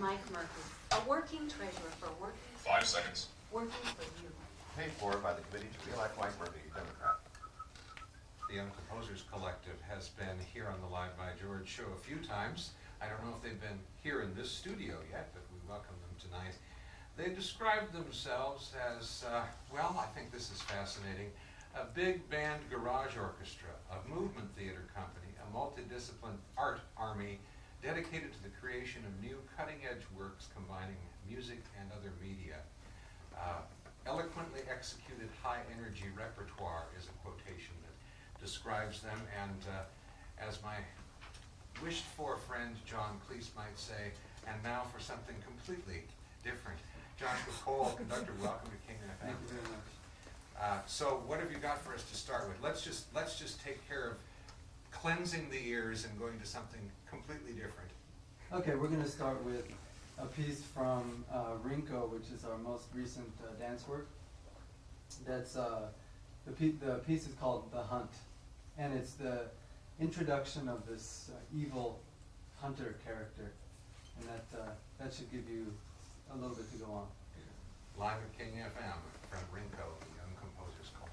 Mike Murphy, a working treasurer for working. 5 seconds. Working for you. Paid for by the Committee to Re-elect Mike Murphy, Democrat. The Young Composers Collective has been here on the Live by George show a few times. I don't know if they've been here in this studio yet, but we welcome them tonight. They describe themselves as, well, I think this is fascinating, a big band garage orchestra, a movement theater company, a multidisciplined art army dedicated to the creation of new cutting-edge works combining music and other media. Eloquently executed high-energy repertoire is a quotation that describes them, and as my wished-for friend John Cleese might say, and now for something completely different. Joshua Cole, conductor, welcome to King FM. Thank you very much. So what have you got for us to start with? Let's just take care of cleansing the ears and going to something completely different. Okay, we're going to start with a piece from Rinko, which is our most recent dance work. That's the piece is called The Hunt, and it's the introduction of this evil hunter character, and that should give you a little bit to go on. Live at King FM from Rinko, the Young Composers Collective.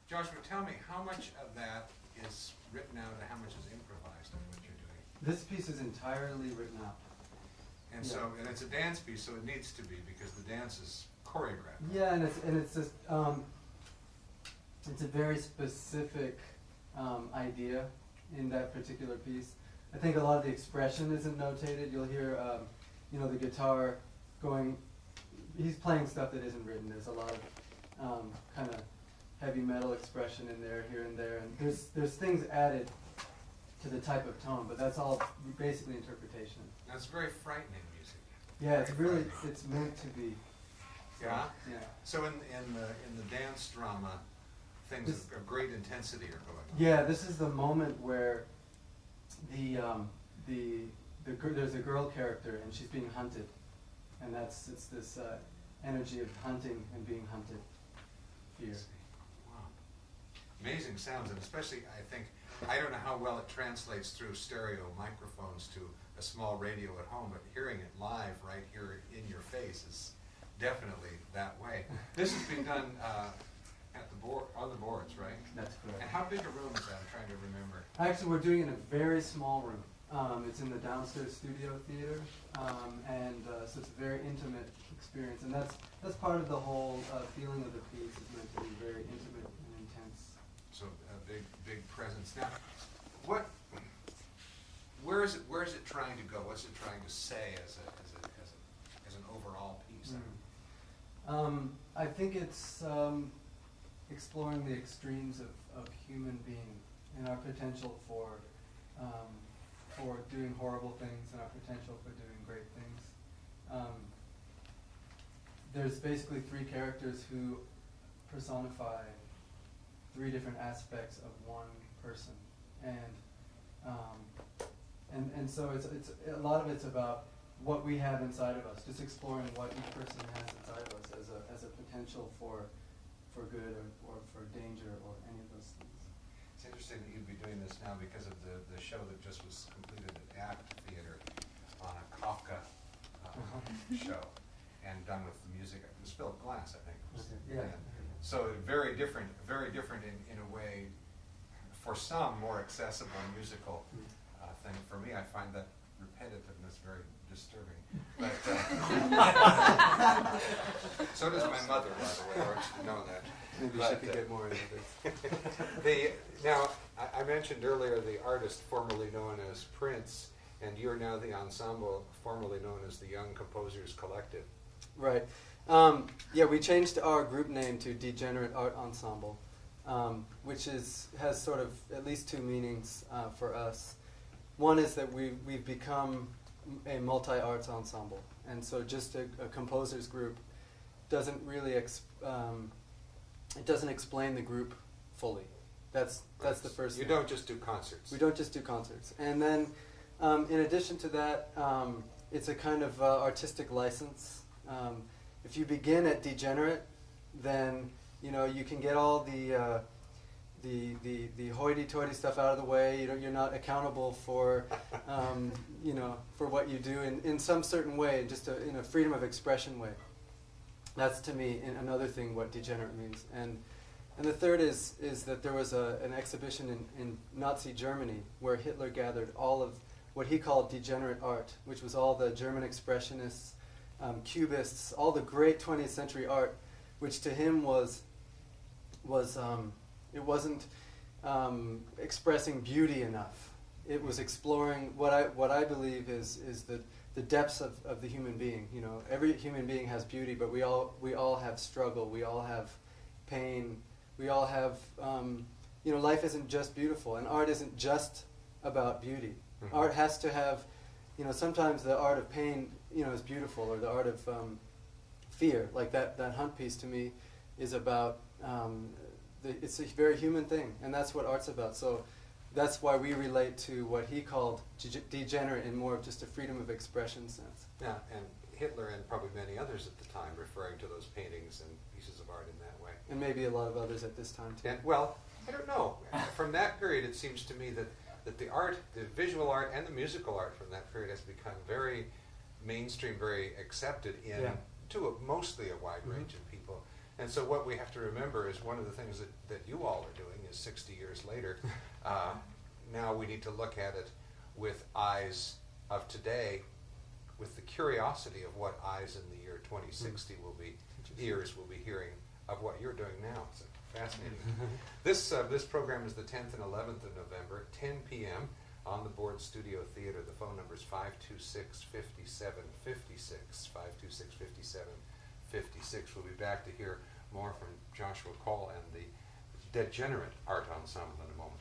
Joshua, tell me, how much of that is written out and how much is improvised in what you're doing? This piece is entirely written out. And Yeah. so, and it's a dance piece, so it needs to be because the dance is choreographed. Yeah, and it's just it's a very specific idea in that particular piece. I think a lot of the expression isn't notated. You'll hear the guitar going. He's playing stuff that isn't written. There's a lot of kind of heavy metal expression in there, here and there, and there's things added to the type of tone, but that's all basically interpretation. That's very frightening music. Yeah, it's Very really frightening. it's meant to be. Yeah? Yeah. So in the dance drama, things of great intensity are going on. Yeah, this is the moment where there's a girl character and she's being hunted, and it's this energy of hunting and being hunted here. Wow. Amazing sounds, and especially I don't know how well it translates through stereo microphones to a small radio at home, but hearing it live right here in your face is definitely that way. This is being done at the on the boards, right? That's correct. And how big a room is that? I'm trying to remember. Actually, we're doing it in a very small room. It's in the downstairs studio theater, so it's a very intimate experience, and that's part of the whole feeling of the piece. Is meant to be very intimate and intense. So a big presence. Now, where is it trying to go? What's it trying to say as an overall piece? I think it's exploring the extremes of human being and our potential for doing horrible things and our potential for doing great things. There's basically three characters who personify three different aspects of one person, and so it's a lot of it's about what we have inside of us, just exploring what each person has inside of us as a potential for good or for danger or any of those things. It's interesting that you'd be doing this now because of the show that just was completed at ACT Theater on a Kafka show, and done with the music. It was Philip Glass, I think. Yeah. And so very different in a way, for some, more accessible musical thing. For me, I find that repetitiveness very disturbing. But, so does my mother, by the way, I want you to know that. Maybe But, she could get more into this. Now, I mentioned earlier the artist formerly known as Prince, and you're now the ensemble formerly known as the Young Composers Collective. Right. We changed our group name to Degenerate Art Ensemble, which has sort of at least two meanings for us. One is that we've become a multi-arts ensemble, and so just a composers group doesn't really it doesn't explain the group fully. That's the first You thing. don't just do concerts. We don't just do concerts. And then, in addition to that, it's a kind of artistic license. If you begin at Degenerate, then you can get all the hoity-toity stuff out of the way. You're not accountable for for what you do in some certain way, just in a freedom of expression way. That's to me another thing what degenerate means. And the third is that there was an exhibition in Nazi Germany where Hitler gathered all of what he called degenerate art, which was all the German expressionists, cubists, all the great 20th century art, which to him it wasn't expressing beauty enough. It was exploring what I believe is the depths of the human being. Every human being has beauty, but we all have struggle. We all have pain. We all have life isn't just beautiful, and art isn't just about beauty. Mm-hmm. Art has to have, sometimes the art of pain, is beautiful, or the art of fear, like that Hunt piece to me is about. It's a very human thing, and that's what art's about. So that's why we relate to what he called degenerate in more of just a freedom of expression sense. Yeah, and Hitler and probably many others at the time referring to those paintings and pieces of art in that way. And maybe a lot of others at this time too. And, well, I don't know. From that period, it seems to me that the art, the visual art and the musical art from that period has become very mainstream, very accepted to mostly a wide range of people. And so what we have to remember is one of the things that you all are doing is 60 years later, now we need to look at it with eyes of today, with the curiosity of what eyes in the year 2060 will be, ears will be hearing of what you're doing now. It's fascinating. This program is the 10th and 11th of November, 10 p.m. on the Board Studio Theater. The phone number is 526-5756, 526-5756. We'll be back to hear more from Joshua Cohn and the Degenerate Art Ensemble in a moment.